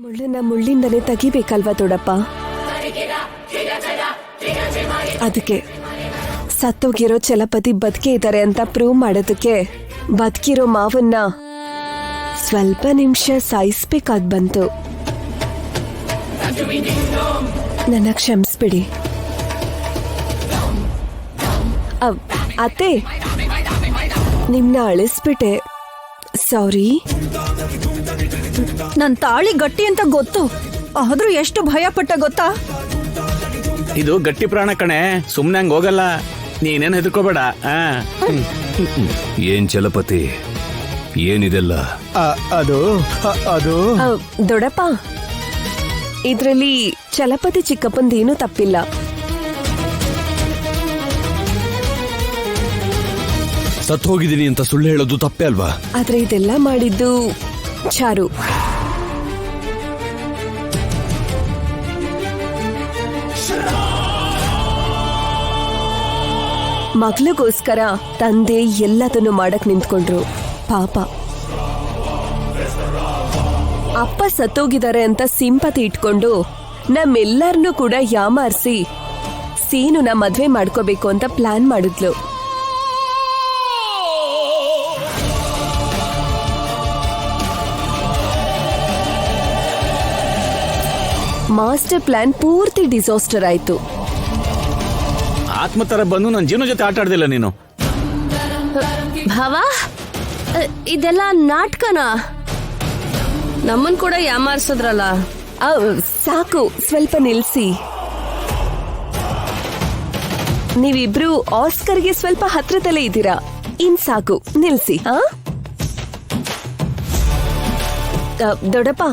ಮುಳ್ಳನ್ನ ಮುಳ್ಳಿಂದನೇ ತೆಗಿಬೇಕಲ್ವಾ ದೊಡ್ಡಪ್ಪ? ಅದಕ್ಕೆ ಸತ್ತೋಗಿರೋ ಚಲಪತಿ ಬದುಕೇ ಇದ್ದಾರೆ ಅಂತ ಪ್ರೂವ್ ಮಾಡೋದಕ್ಕೆ ಬದುಕಿರೋ ಮಾವನ್ನ ಸ್ವಲ್ಪ ನಿಮಿಷ ಸಾಯಿಸ್ಬೇಕಾದ್ ಬಂತು. ನನ್ನ ಕ್ಷಮಿಸ್ಬಿಡಿ ಅತ್ತೆ, ನಿಮ್ನ ಅಳಿಸ್ಬಿಟ್ಟೆ, ಸಾರಿ. ನನ್ ತಾಳಿ ಗಟ್ಟಿ ಅಂತ ಗೊತ್ತು, ಆದ್ರೂ ಎಷ್ಟು ಭಯ ಪಟ್ಟ ಗೊತ್ತಾ? ಇದು ಗಟ್ಟಿ ಪ್ರಾಣ ಕಣೆ, ಸುಮ್ನೆ ಹಂಗ ಹೋಗಲ್ಲ, ನೀನೇನು ಹೆದರ್ಕೋಬೇಡ. ಏನ್ ಚಲಪತಿ, ಏನಿದೆಲ್ಲ? ಅದು ದೊಡ್ಡಪ್ಪ, ಇದ್ರಲ್ಲಿ ಚಲಪತಿ ಚಿಕ್ಕಪ್ಪಂದೇನೂ ತಪ್ಪಿಲ್ಲ. ಸತ್ ಹೋಗಿದ್ದೀನಿ ಅಂತ ಸುಳ್ಳು ಹೇಳೋದು ತಪ್ಪೇ ಅಲ್ವಾ? ಆದ್ರೆ ಇದೆಲ್ಲ ಮಾಡಿದ್ದು ಚಾರು. ಮಗಳಿಗೋಸ್ಕರ ತಂದೆ ಎಲ್ಲದನ್ನು ಮಾಡಕ್ ನಿಂತ್ಕೊಂಡ್ರು. ಪಾಪ ಅಪ್ಪ ಸತ್ತೋಗಿದ್ದಾರೆ ಅಂತ ಸಿಂಪತಿ ಇಟ್ಕೊಂಡು ನಮ್ಮೆಲ್ಲರನ್ನೂ ಕೂಡ ಯಾಮಾರಿಸಿ ಸೀನುನ ಮದ್ವೆ ಮಾಡ್ಕೋಬೇಕು ಅಂತ ಪ್ಲಾನ್ ಮಾಡಿದ್ಲು. ಮಾಸ್ಟರ್ ಪ್ಲಾನ್ ಪೂರ್ತಿ ಡಿಸಾಸ್ಟರ್ ಆಯ್ತು. ಆತ್ಮ ತರ ಬಂದು ನನ್ನ ಜೀವನ ಜೊತೆ ಆಟ ಆಡ್ದಿಲ್ಲ ನೀನು. ಭಾವ, ಇದೆಲ್ಲ ನಾಟಕನಾ? ನಮ್ಮನ್ ಕೂಡ ಯಾಮಾರ್ಸದ್ರಲ್ಲ. ಸಾಕು, ಸ್ವಲ್ಪ ನಿಲ್ಸಿ. ನೀವಿಬ್ರು ಆಸ್ಕರ್ಗೆ ಸ್ವಲ್ಪ ಹತ್ರದಲ್ಲೇ ಇದ್ದೀರಾ. ಇನ್ ಸಾಕು, ನಿಲ್ಸಿ. ದೊಡ್ಡಪ್ಪ,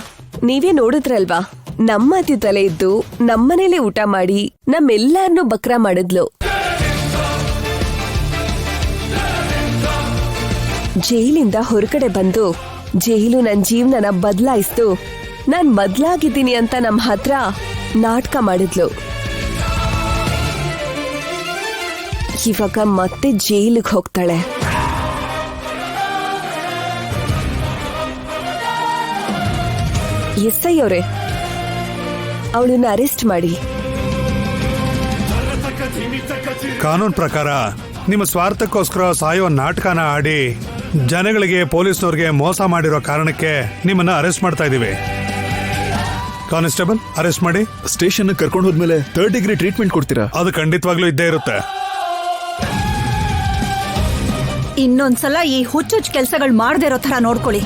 ನೀವೇ ನೋಡಿದ್ರಲ್ವಾ, ನಮ್ಮ ಮಧ್ಯದಲ್ಲೇ ಇದ್ದು ನಮ್ಮನೇಲೆ ಊಟ ಮಾಡಿ ನಮ್ಮೆಲ್ಲರನ್ನೂ ಬಕ್ರಾ ಮಾಡಿದ್ಲು. ಜೈಲಿಂದ ಹೊರಗಡೆ ಬಂದು ಜೈಲು ನನ್ ಜೀವನನ ಬದಲಾಯಿಸ್ತು. ನಾನ್ ಬದಲಾಗಿದ್ದೀನಿ ಅಂತ ನಮ್ಮ ಹತ್ರ ನಾಟಕ ಮಾಡಿದ್ಲು. ಇವಾಗ ಮತ್ತೆ ಜೈಲಿಗೆ ಹೋಗ್ತಾಳೆ. ಎಸ್ಐ ಅವರೇ, ಅವಳನ್ನ ಅರೆಸ್ಟ್ ಮಾಡಿ. ಕಾನೂನು ಪ್ರಕಾರ ನಿಮ್ಮ ಸ್ವಾರ್ಥಕ್ಕೋಸ್ಕರ ಸಾಯೋ ನಾಟಕನ ಆಡಿ ಜನಗಳಿಗೆ ಪೊಲೀಸ್ನವ್ರಿಗೆ ಮೋಸ ಮಾಡಿರೋ ಕಾರಣಕ್ಕೆ ನಿಮ್ಮನ್ನ ಅರೆಸ್ಟ್ ಮಾಡ್ತಾ ಇದೀವಿ. ಕಾನ್ಸ್ಟೇಬಲ್, ಅರೆಸ್ಟ್ ಮಾಡಿ. ಸ್ಟೇಷನ್ ಕರ್ಕೊಂಡು ಹೋದ್ಮೇಲೆ 3rd ಡಿಗ್ರಿ ಟ್ರೀಟ್ಮೆಂಟ್ ಕೊಡ್ತೀರಾ? ಅದು ಖಂಡಿತವಾಗ್ಲೂ ಇದ್ದೇ ಇರುತ್ತೆ. ಇನ್ನೊಂದ್ಸಲ ಈ ಹುಚ್ಚುಚ್ಚು ಕೆಲ್ಸಗಳು ಮಾಡದೇ ಇರೋ ತರ ನೋಡ್ಕೊಳ್ಳಿ.